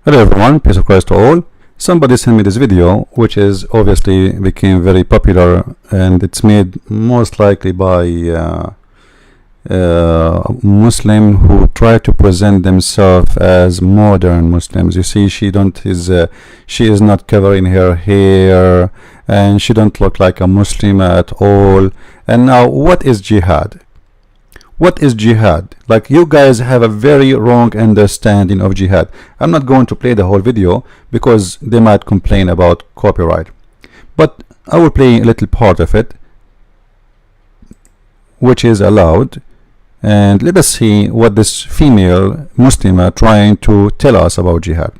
Hello everyone, peace of Christ to all. Somebody sent me this video, which is obviously became very popular, and it's made most likely by Muslim who try to present themselves as modern Muslims. You see, she is not covering her hair, and she don't look like a Muslim at all. And now, what is jihad? What is jihad? Like, you guys have a very wrong understanding of jihad. I'm not going to play the whole video because they might complain about copyright, but I will play a little part of it which is allowed, and let us see what this female Muslim are trying to tell us about jihad.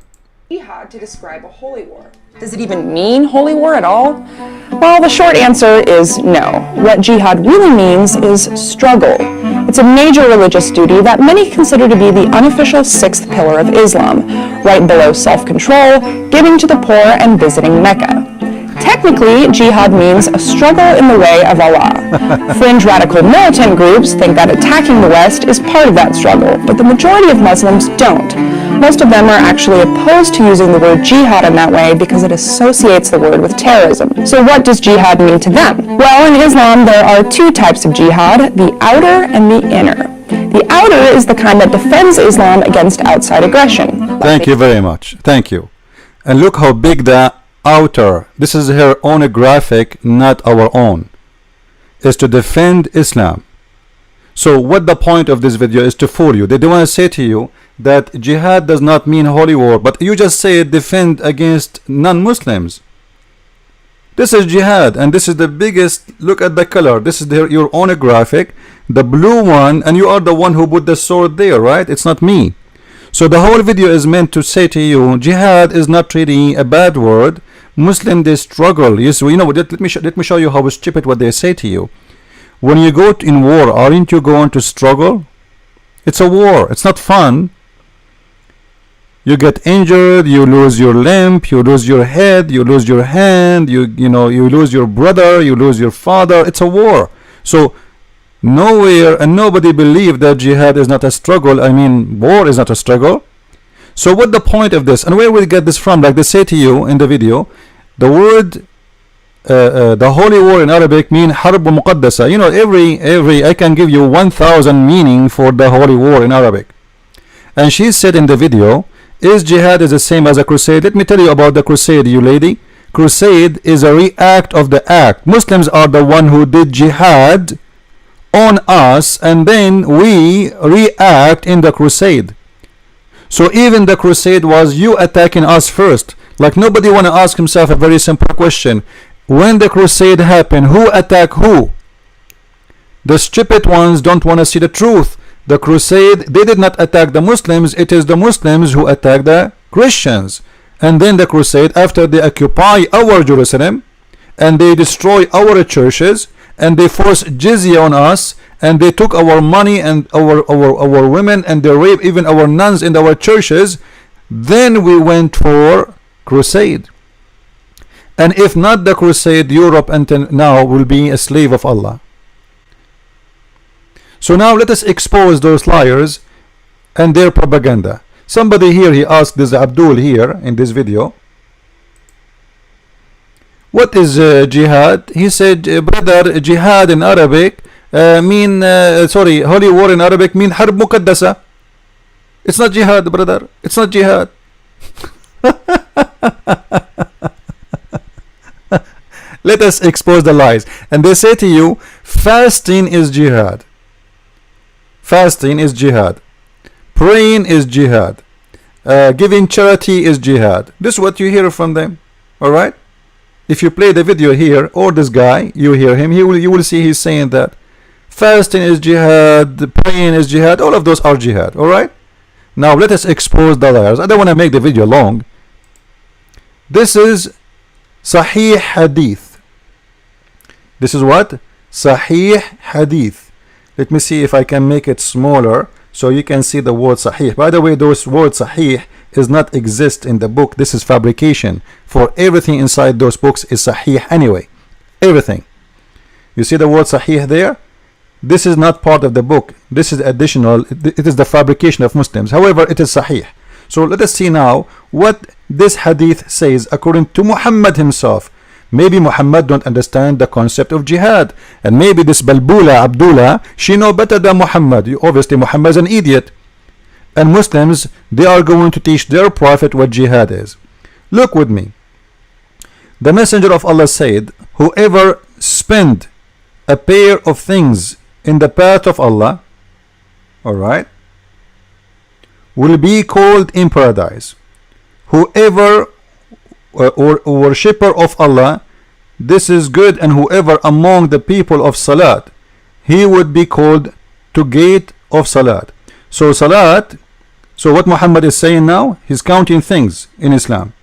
Jihad to describe a holy war. Does it even mean holy war at all? Well, the short answer is no. What jihad really means is struggle. It's a major religious duty that many consider to be the unofficial sixth pillar of Islam, right below self-control, giving to the poor, and visiting Mecca. Technically, jihad means a struggle in the way of Allah. Fringe radical militant groups think that attacking the West is part of that struggle, but the majority of Muslims don't. Most of them are actually opposed to using the word jihad in that way because it associates the word with terrorism. So what does jihad mean to them? Well, in Islam there are two types of jihad, the outer and the inner. The outer is the kind that defends Islam against outside aggression. Thank you very much. Thank you. And look how big the outer, this is her own graphic, not our own, is to defend Islam. So what the point of this video is to fool you. They don't want to say to you that jihad does not mean holy war, but you just say defend against non-Muslims. This is jihad, and this is the biggest. Look at the color. This is your own graphic, the blue one, and you are the one who put the sword there, right? It's not me. So the whole video is meant to say to you, jihad is not really a bad word. Muslim, they struggle. Yes, you know, let me show you how stupid what they say to you. When you go in war, aren't you going to struggle? It's a war. It's not fun. You get injured, you lose your limb, you lose your head, you lose your hand, you lose your brother, you lose your father. It's a war. So nowhere and nobody believe that jihad is not a struggle. I mean, war is not a struggle. So what the point of this, and where we get this from? Like they say to you in the video, the word the holy war in Arabic mean harb muqaddasa. You know, every I can give you 1,000 meaning for the holy war in Arabic. And she said in the video, is jihad is the same as a crusade? Let me tell you about the crusade, you lady. Crusade is a react of the act. Muslims are the one who did jihad on us, and then we react in the crusade. So even the crusade was you attacking us first. Like, nobody want to ask himself a very simple question. When the crusade happened, who attacked who? The stupid ones don't want to see the truth. The crusade, they did not attack the Muslims. It is the Muslims who attacked the Christians. And then the crusade, after they occupy our Jerusalem and they destroy our churches and they force jizya on us and they took our money and our women and they rape even our nuns in our churches, then we went for crusade. And if not the crusade, Europe until now will be a slave of Allah. So now let us expose those liars and their propaganda. Somebody here, he asked this Abdul here in this video, what is jihad? He said, brother, jihad in Arabic holy war in Arabic mean harb muqaddasa. It's not jihad, brother. It's not jihad. Let us expose the lies. And they say to you, fasting is jihad. Fasting is jihad. Praying is jihad. Giving charity is jihad. This is what you hear from them. Alright? If you play the video here, or this guy, you hear him, you will see he's saying that fasting is jihad, praying is jihad, all of those are jihad. Alright? Now let us expose the liars. I don't want to make the video long. This is Sahih Hadith. This is what? Sahih Hadith. Let me see if I can make it smaller so you can see the word Sahih. By the way, those words Sahih is not exist in the book. This is fabrication. For everything inside those books is Sahih anyway. Everything. You see the word Sahih there? This is not part of the book. This is additional. It is the fabrication of Muslims. However, it is Sahih. So let us see now what this hadith says according to Muhammad himself. Maybe Muhammad don't understand the concept of jihad, and maybe this Balbula Abdullah, she know better than Muhammad. Obviously Muhammad is an idiot, and Muslims, they are going to teach their prophet what jihad is. Look with me. The messenger of Allah said, whoever spend a pair of things in the path of Allah, all right, will be called in paradise. Whoever or worshipper of Allah, this is good, and whoever among the people of Salat, he would be called to gate of Salat. So Salat, so what Muhammad is saying now, he's counting things in Islam.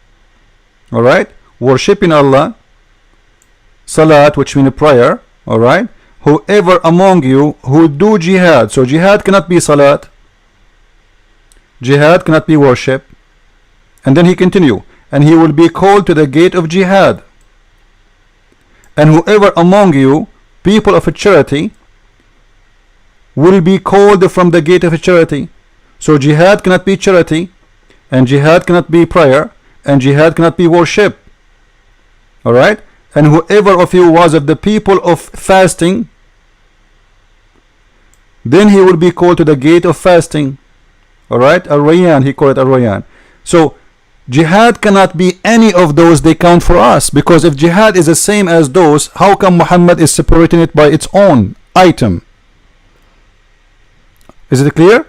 Alright, worshipping Allah, Salat, which means prayer. Alright, whoever among you who do jihad, so jihad cannot be Salat, jihad cannot be worship. And then he continue, and he will be called to the gate of jihad. And whoever among you, people of a charity, will be called from the gate of charity. So jihad cannot be charity, and jihad cannot be prayer, and jihad cannot be worship. Alright, and whoever of you was of the people of fasting, then he will be called to the gate of fasting. Alright, Ar-Rayyan, he called it Ar-Rayyan. So jihad cannot be any of those they count for us, because if jihad is the same as those, how come Muhammad is separating it by its own item? Is it clear?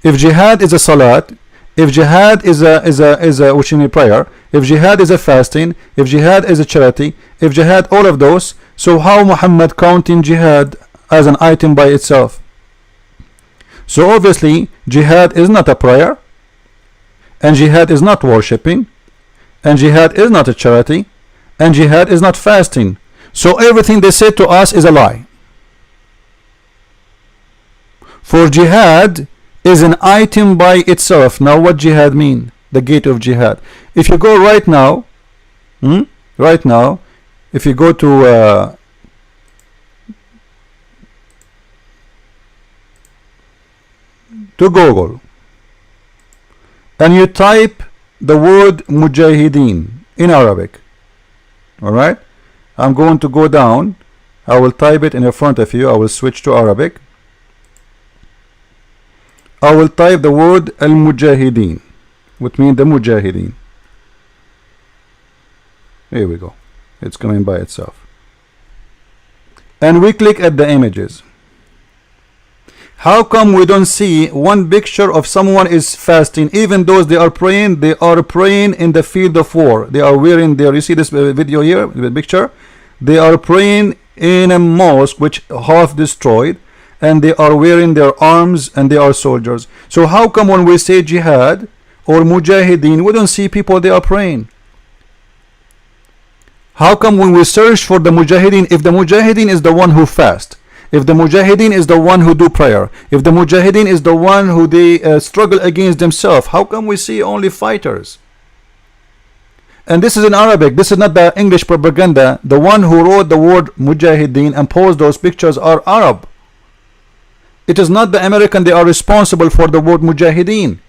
If jihad is a salat, if jihad is a which means prayer, if jihad is a fasting, if jihad is a charity, if jihad all of those, so how Muhammad counting jihad as an item by itself? So obviously jihad is not a prayer, and jihad is not worshipping, and jihad is not a charity, and jihad is not fasting. So everything they said to us is a lie. For jihad is an item by itself. Now what jihad mean? The gate of jihad. If you go right now, if you go to Google, and you type the word mujahideen in Arabic, all right, I'm going to go down, I will type it in front of you, I will switch to Arabic, I will type the word al-mujahideen, which means the mujahideen. Here we go, it's coming by itself, and we click at the images. How come we don't see one picture of someone is fasting? Even those they are praying in the field of war. They are wearing their, you see this video here, the picture, they are praying in a mosque which half destroyed, and they are wearing their arms, and they are soldiers. So how come when we say jihad or mujahideen, we don't see people they are praying? How come when we search for the mujahideen, if the mujahideen is the one who fast, if the mujahideen is the one who do prayer, if the mujahideen is the one who they struggle against themselves, how come we see only fighters? And this is in Arabic, this is not the English propaganda. The one who wrote the word mujahideen and posed those pictures are Arab. It is not the American they are responsible for the word mujahideen.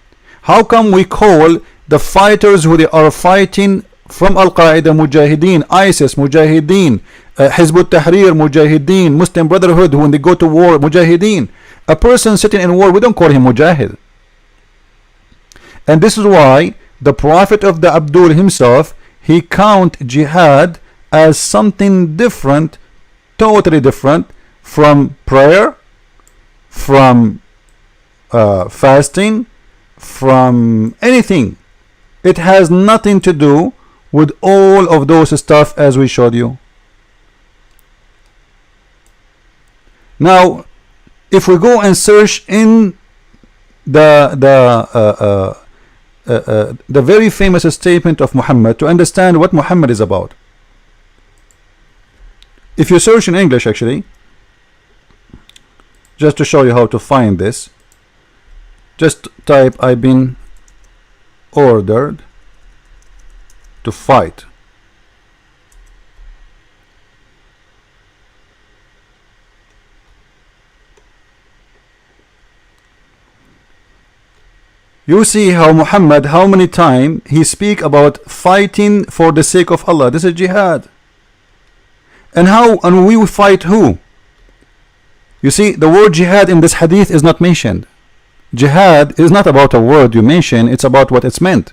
How come we call the fighters who they are fighting from Al-Qaeda mujahideen, ISIS mujahideen, Hizb ut-Tahrir mujahideen, Muslim Brotherhood when they go to war mujahideen? A person sitting in war, we don't call him mujahid. And this is why the prophet of the Abdul himself, he count jihad as something different, totally different from prayer, from fasting, from anything. It has nothing to do with all of those stuff as we showed you. Now if we go and search in the very famous statement of Muhammad to understand what Muhammad is about, if you search in English, actually, just to show you how to find this, just type I've been ordered to fight. You see how Muhammad, how many times he speak about fighting for the sake of Allah. This is jihad. And we fight who? You see, the word jihad in this hadith is not mentioned. Jihad is not about a word you mention, it's about what it's meant.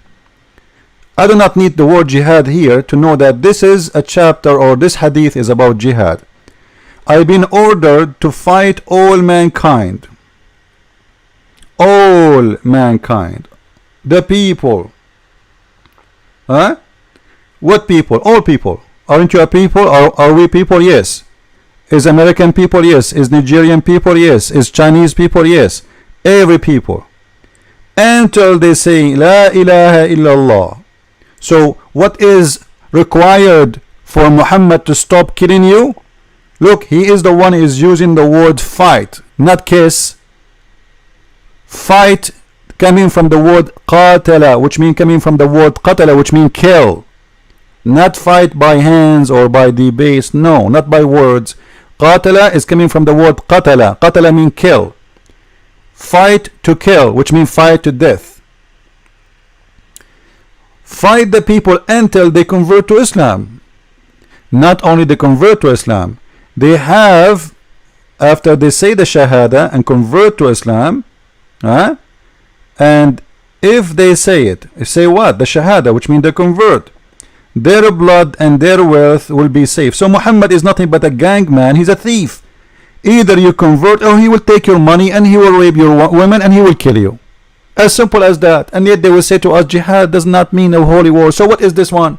I do not need the word jihad here to know that this is a chapter or this hadith is about jihad. I've been ordered to fight all mankind. All mankind. The people. Huh? What people? All people. Aren't you a people? Are we people? Yes. Is American people? Yes. Is Nigerian people? Yes. Is Chinese people? Yes. Every people. Until they say La ilaha illallah. So what is required for Muhammad to stop killing you? Look, he is the one who is using the word fight, not kiss. Fight coming from the word qatala, which means coming from the word qatala, which means kill. Not fight by hands or by debate, no, not by words. Qatala is coming from the word qatala. Qatala means kill. Fight to kill, which means fight to death. Fight the people until they convert to Islam. Not only they convert to Islam, they have, after they say the Shahada and convert to Islam, and if they say it, say what? The Shahada, which means they convert, their blood and their wealth will be safe. So Muhammad is nothing but a gang man. He's a thief. Either you convert or he will take your money and he will rape your women and he will kill you. As simple as that. And yet they will say to us, jihad does not mean a holy war. So what is this one?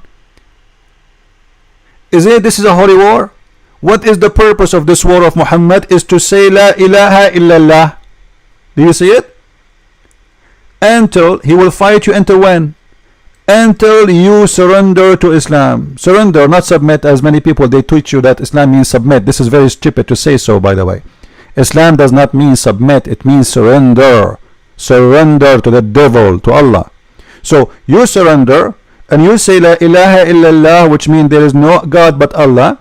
Is it this is a holy war? What is the purpose of this war of Muhammad? Is to say La ilaha illallah. Do you see it? Until he will fight you until when? Until you surrender to Islam. Surrender, not submit, as many people they teach you that Islam means submit. This is very stupid to say so, by the way. Islam does not mean submit, it means surrender. Surrender to the devil, to Allah. So you surrender and you say La ilaha illallah, which means there is no God but Allah.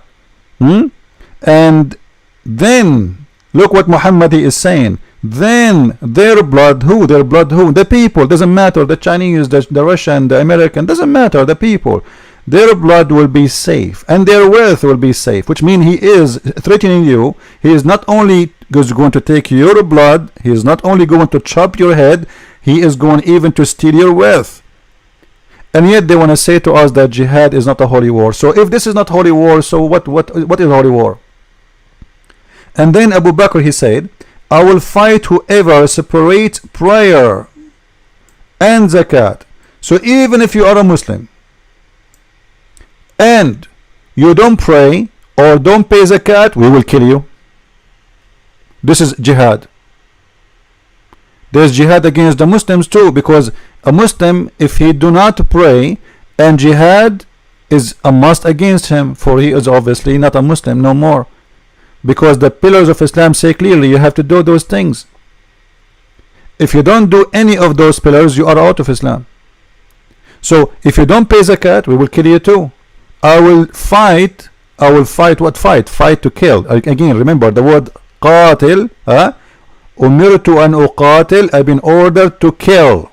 And then look what Muhammad is saying. Then their blood, who? Their blood, who? The people. Doesn't matter. The Chinese, the Russian, the American. Doesn't matter. The people. Their blood will be safe and their wealth will be safe, which means he is threatening you. He is not only going to take your blood, he is not only going to chop your head, he is going even to steal your wealth. And yet they want to say to us that jihad is not a holy war. So if this is not holy war, so what is holy war? And then Abu Bakr, he said, I will fight whoever separates prayer and zakat. So even if you are a Muslim and you don't pray or don't pay zakat, we will kill you. This is jihad. There's jihad against the Muslims too, because a Muslim, if he do not pray, and jihad is a must against him, for he is obviously not a Muslim no more, because the pillars of Islam say clearly you have to do those things. If you don't do any of those pillars, you are out of Islam. So if you don't pay zakat, we will kill you too. I will fight what fight? Fight to kill. Again, remember the word qatil. Umirtu an uqatil. I've been ordered to kill,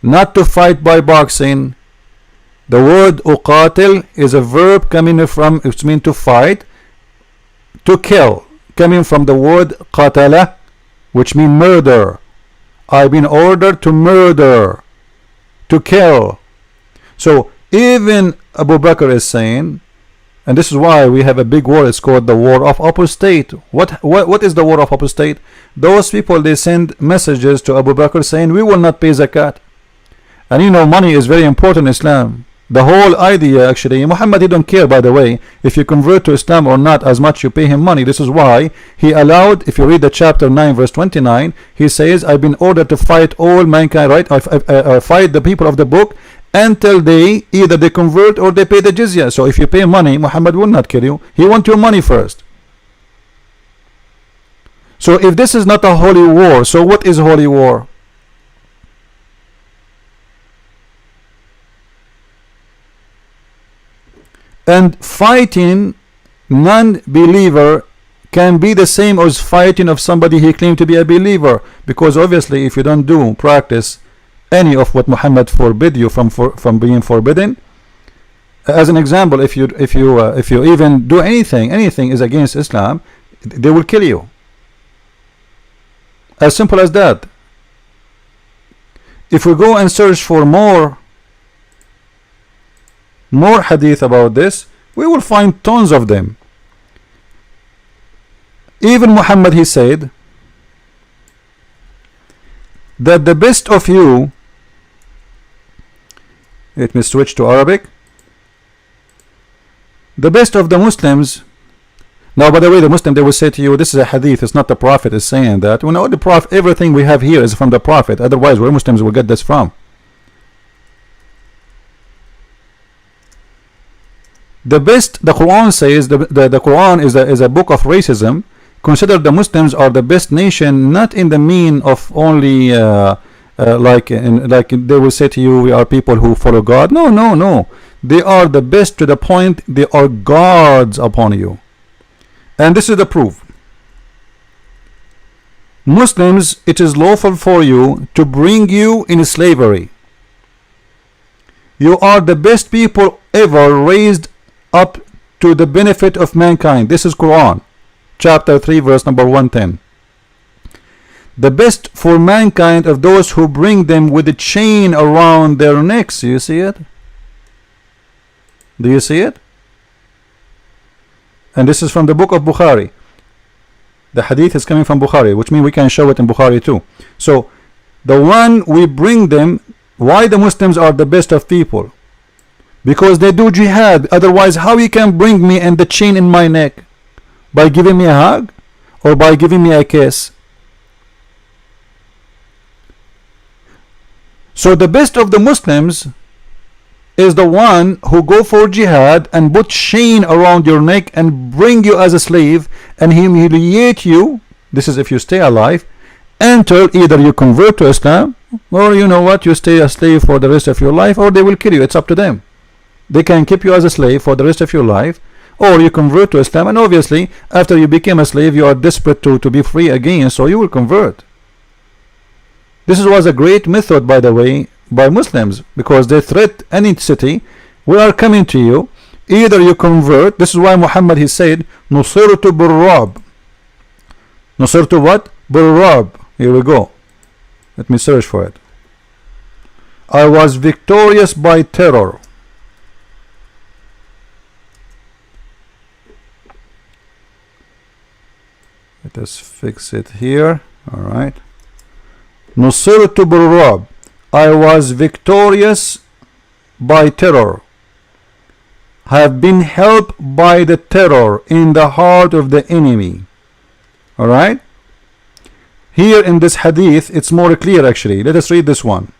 not to fight by boxing. The word uqatil is a verb coming from, it means to fight, to kill, coming from the word qatala, which means murder. I've been ordered to murder, to kill. So even Abu Bakr is saying, and this is why we have a big war, it's called the war of apostate. What is the war of apostate? Those people, they send messages to Abu Bakr saying we will not pay zakat. And you know, money is very important in Islam. The whole idea, actually, Muhammad, he don't care, by the way, if you convert to Islam or not, as much you pay him money. This is why he allowed, if you read the chapter 9 verse 29, he says, I've been ordered to fight all mankind, right? I fight the people of the book until they either they convert or they pay the jizya. So if you pay money, Muhammad will not kill you. He wants your money first. So if this is not a holy war, so what is holy war? And fighting non-believer can be the same as fighting of somebody he claimed to be a believer, because obviously if you don't do practice any of what Muhammad forbid you from being forbidden. As an example, if you even do anything is against Islam, they will kill you. As simple as that. If we go and search for more hadith about this, we will find tons of them. Even Muhammad, he said that the best of you, let me switch to Arabic, the best of the Muslims. Now, by the way, the Muslim, they will say to you, this is a hadith, it's not the Prophet is saying that. We know the Prophet, everything we have here is from the Prophet, otherwise where Muslims will get this from? The best, the Quran says, the Quran is a book of racism. Consider the Muslims are the best nation, not in the mean of only like they will say to you, we are people who follow God. No. They are the best to the point they are gods upon you. And this is the proof. Muslims, it is lawful for you to bring you in slavery. You are the best people ever raised up to the benefit of mankind. This is Quran chapter 3 verse number 110. The best for mankind of those who bring them with a chain around their necks. You see it? Do you see it? And this is from the book of Bukhari. The hadith is coming from Bukhari, which means we can show it in Bukhari too. So the one we bring them, why the Muslims are the best of people? Because they do jihad. Otherwise, how you can bring me and the chain in my neck? By giving me a hug or by giving me a kiss? So the best of the Muslims is the one who go for jihad and put chain around your neck and bring you as a slave and humiliate you. This is if you stay alive until either you convert to Islam, or you know what, you stay a slave for the rest of your life, or they will kill you. It's up to them. They can keep you as a slave for the rest of your life, or you convert to Islam. And obviously after you became a slave, you are desperate to be free again, so you will convert. This was a great method, by the way, by Muslims, because they threat any city, we are coming to you, either you convert. This is why Muhammad, he said, Nusirtu Burrab. Nusirtu what? Burrab. Here we go. Let me search for it. I was victorious by terror. Let us fix it here. Alright. Nusirtu Burrab. I was victorious by terror, have been helped by the terror in the heart of the enemy. Alright, here in this hadith it's more clear actually. Let us read this one.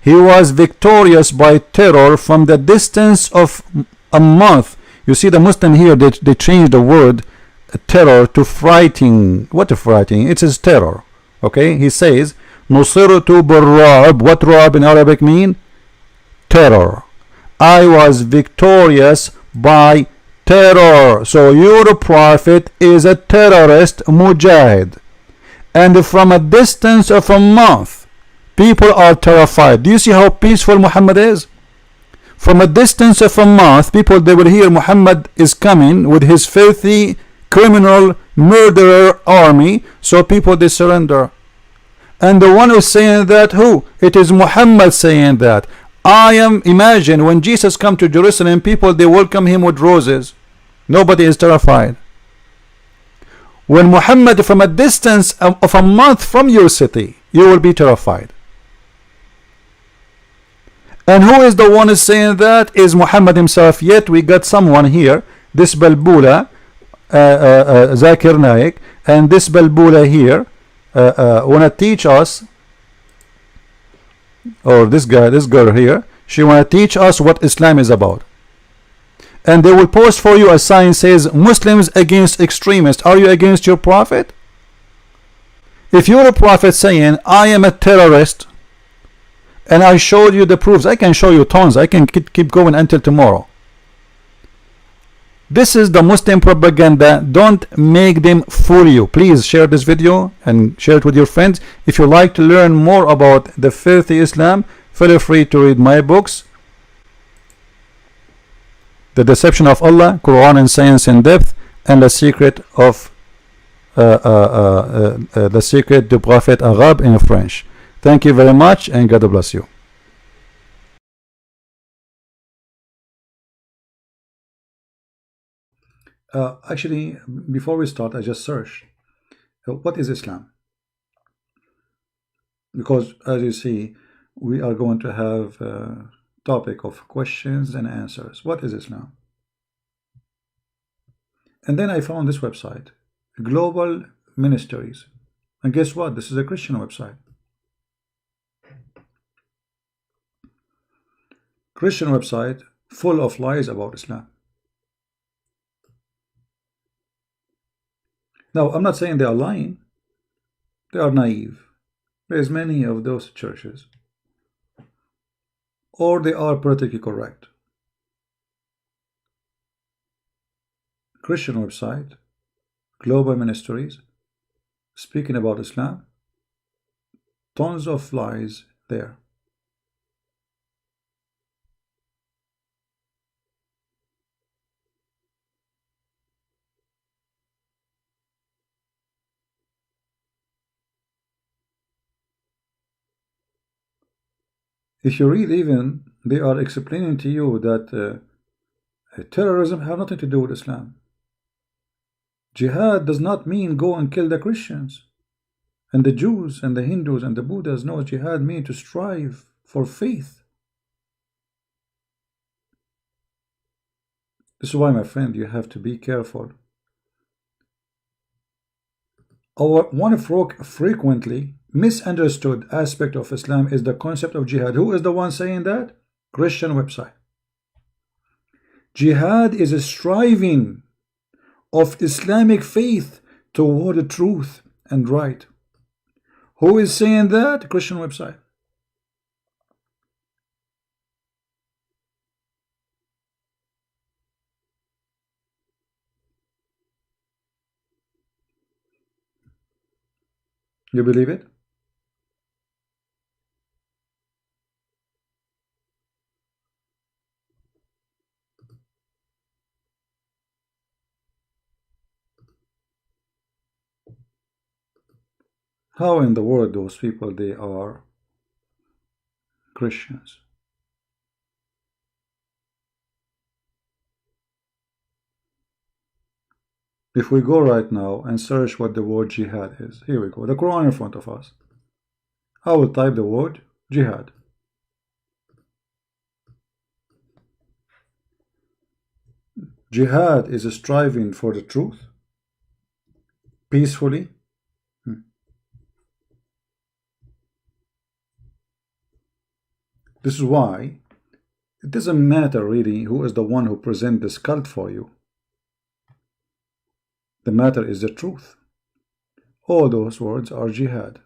He was victorious by terror from the distance of a month. You see, the Muslim here, they changed the word terror to frightening. What a frightening? It is terror. Okay, he says Nusirtu Burrab. What Rab in Arabic mean? Terror. I was victorious by terror. So your prophet is a terrorist mujahid, and from a distance of a month people are terrified. Do you see how peaceful Muhammad is? From a distance of a month, people, they will hear Muhammad is coming with his filthy criminal murderer army, so people, they surrender. And the one who's saying that, who? It is Muhammad saying that. Imagine when Jesus come to Jerusalem, people, they welcome him with roses. Nobody is terrified. When Muhammad from a distance of a month from your city, you will be terrified. And who is the one who's saying that? Is Muhammad himself. Yet we got someone here, this Balbula, Zakir Naik, and this Balbula here wanna teach us, or this girl here, she wanna teach us what Islam is about. And they will post for you a sign says Muslims against extremists. Are you against your prophet? If you're a prophet saying I am a terrorist, and I showed you the proofs, I can show you tons, I can keep going until tomorrow. This is the Muslim propaganda. Don't make them fool you. Please share this video and share it with your friends. If you like to learn more about the filthy Islam, feel free to read my books, The Deception of Allah, Quran and Science in Depth, and The Secret of The Secret du Prophète Arabe in French. Thank you very much, and God bless you. Actually, before we start, I just searched what is Islam, because as you see, we are going to have a topic of questions and answers. What is Islam? And then I found this website, Global Ministries, and guess what? This is a Christian website. Christian website full of lies about Islam. Now, I'm not saying they are lying. They are naive. There's many of those churches. Or they are politically correct. Christian website, Global Ministries, speaking about Islam, tons of lies there. If you read, even they are explaining to you that terrorism have nothing to do with Islam. Jihad does not mean go and kill the Christians and the Jews and the Hindus and the Buddhas. No, jihad means to strive for faith. This is why, my friend, you have to be careful. One frequently misunderstood aspect of Islam is the concept of jihad. Who is the one saying that? Christian website. Jihad is a striving of Islamic faith toward the truth and right. Who is saying that? Christian website. You believe it? How in the world those people, they are Christians? If we go right now and search what the word jihad is, here we go, the Quran in front of us. I will type the word jihad. Jihad is a striving for the truth peacefully. This is why it doesn't matter really who is the one who presents this cult for you. The matter is the truth. All those words are jihad.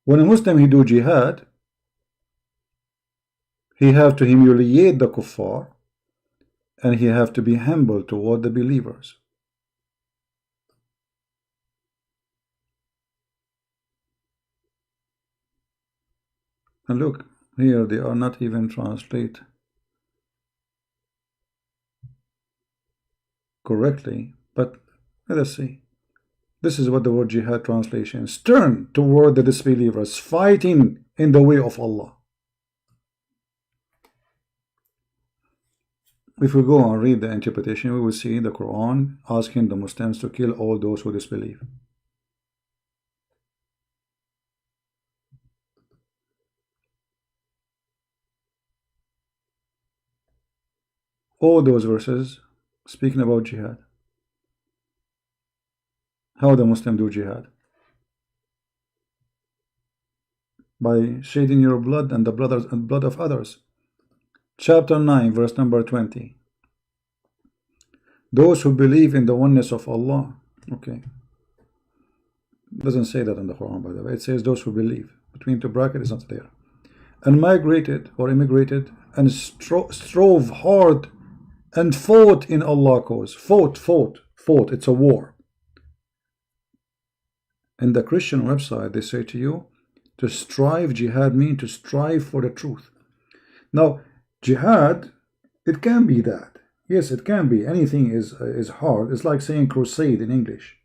When a Muslim he do jihad, he have to humiliate the kuffar, and he have to be humble toward the believers. And look, here they are not even translate correctly, but let us see. This is what the word jihad translation is. Turn toward the disbelievers, fighting in the way of Allah. If we go and read the interpretation, we will see the Quran asking the Muslims to kill all those who disbelieve. All those verses speaking about jihad. How the Muslim do jihad? By shedding your blood and the blood of others. Chapter 9, verse number 20. Those who believe in the oneness of Allah. Okay. It doesn't say that in the Quran, by the way. It says those who believe. Between two brackets is not there. And migrated or immigrated and strove hard and fought in Allah's cause. Fought. It's a war. In the Christian website, they say to you, to strive, jihad means to strive for the truth. Now, jihad, it can be that. Yes, it can be. Anything is hard. It's like saying crusade in English.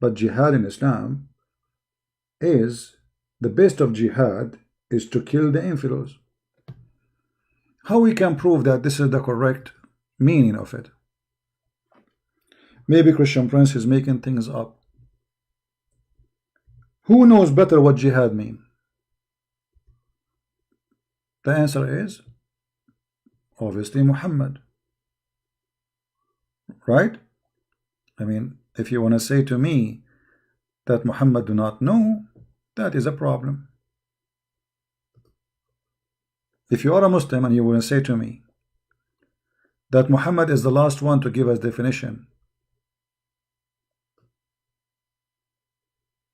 But jihad in Islam is, the best of jihad is to kill the infidels. How we can prove that this is the correct meaning of it? Maybe Christian Prince is making things up. Who knows better what jihad means? The answer is obviously Muhammad. Right? I mean, if you want to say to me that Muhammad do not know, that is a problem. If you are a Muslim and you want to say to me that Muhammad is the last one to give us definition,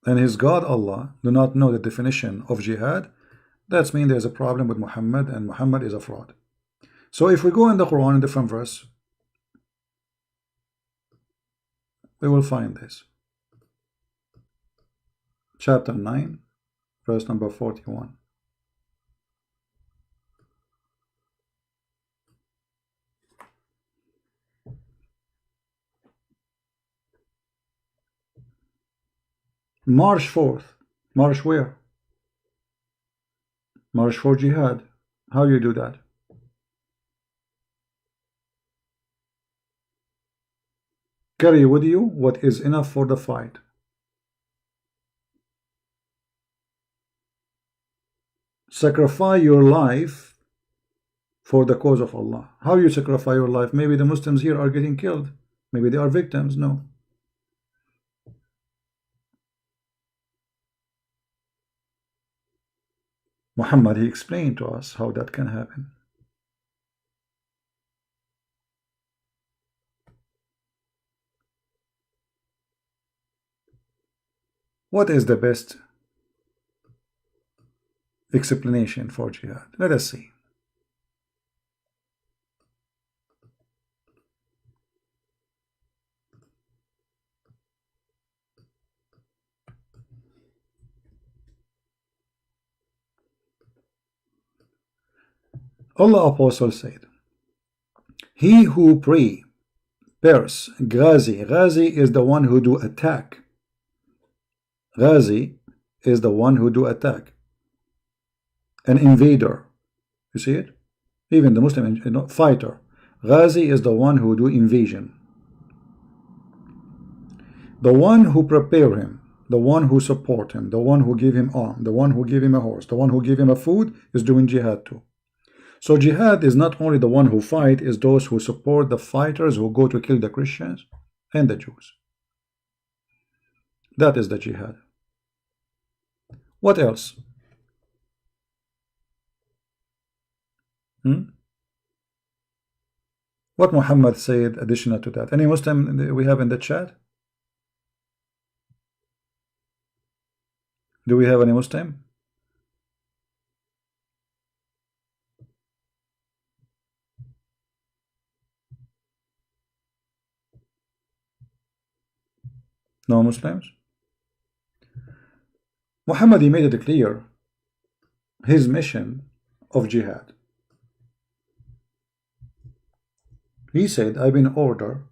and his God Allah do not know the definition of jihad, that means there's a problem with Muhammad, and Muhammad is a fraud. So if we go in the Quran in different verse, we will find this. Chapter 9, verse number 41. March forth. March where? March for jihad. How you do that? Carry with you what is enough for the fight. Sacrifice your life for the cause of Allah. How you sacrifice your life? Maybe the Muslims here are getting killed. Maybe they are victims. No. Muhammad, he explained to us how that can happen. What is the best explanation for jihad? Let us see. Allah Apostle said, he who prepares, Ghazi is the one who do attack. Ghazi is the one who do attack. An invader. You see it? Even the Muslim fighter. Ghazi is the one who do invasion. The one who prepare him, the one who support him, the one who give him arm, the one who give him a horse, the one who give him a food is doing jihad too. So jihad is not only the one who fight, is those who support the fighters who go to kill the Christians and the Jews. That is the jihad. What else? What Muhammad said additional to that? Any Muslim we have in the chat? Do we have any Muslim? No Muslims? Muhammad, he made it clear his mission of jihad. He said, I've been ordered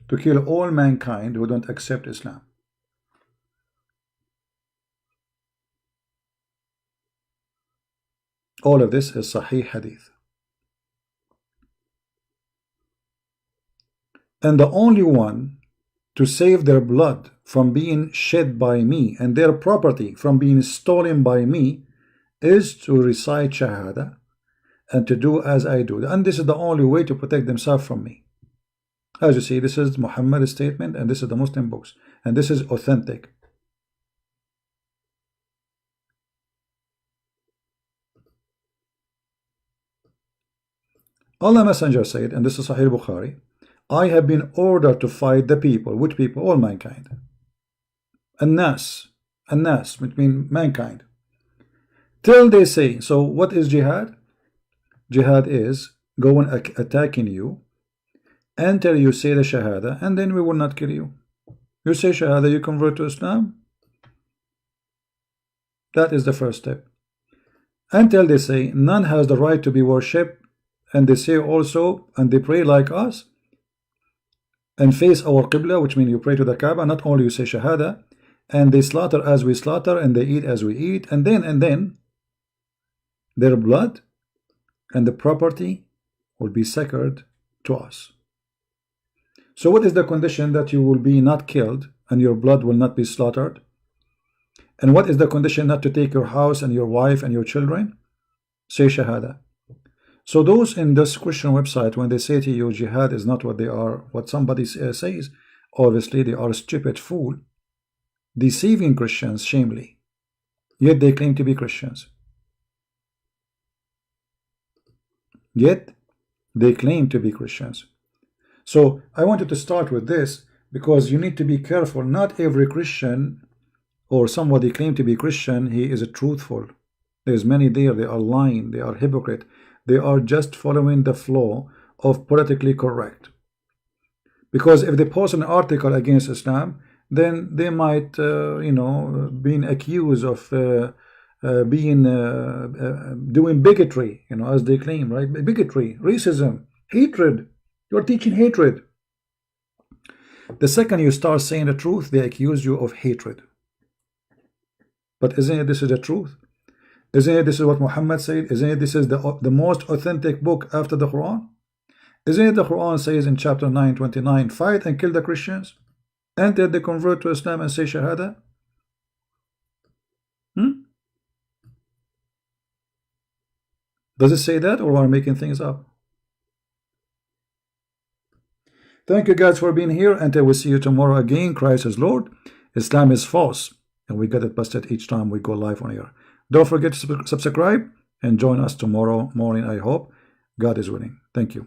to kill all mankind who don't accept Islam. All of this is Sahih Hadith. And the only one to save their blood from being shed by me and their property from being stolen by me is to recite Shahada and to do as I do. And this is the only way to protect themselves from me. As you see, this is Muhammad's statement and this is the Muslim books. And this is authentic. Allah Messenger said, and this is Sahih Bukhari, I have been ordered to fight the people. Which people? All mankind. An-nas, which means mankind. Till they say, so what is jihad? jihad is go and attacking you until you say the shahada, and then we will not kill you. You say shahada, you convert to Islam. That is the first step. Until they say none has the right to be worshipped, and they say also, and they pray like us and face our Qibla, which means you pray to the Kaaba, not only you say shahada, and they slaughter as we slaughter, and they eat as we eat, and then their blood and the property will be sacred to us. So what is the condition that you will be not killed and your blood will not be slaughtered? And what is the condition not to take your house and your wife and your children? Say shahada. So those in this Christian website, when they say to you jihad is not what they are, what somebody says, obviously they are a stupid fool, deceiving Christians shamefully, yet they claim to be Christians. Yet they claim to be Christians. So I wanted to start with this because you need to be careful. Not every Christian or somebody claim to be Christian, he is truthful. There's many there, they are lying, they are hypocrite. They are just following the flow of politically correct. Because if they post an article against Islam, then they might, being accused of doing bigotry, as they claim, right? Bigotry, racism, hatred. You're teaching hatred. The second you start saying the truth, they accuse you of hatred. But isn't it this is the truth? Isn't it this is what Muhammad said? Isn't it this is the most authentic book after the Quran? Isn't it the Quran says in chapter 9:29, fight and kill the Christians until they convert to Islam and say shahada? Does it say that, or are we making things up? Thank you guys for being here. Until we see you tomorrow again. Christ is Lord. Islam is false. And we get it busted each time we go live on here. Don't forget to subscribe and join us tomorrow morning, I hope. God is willing. Thank you.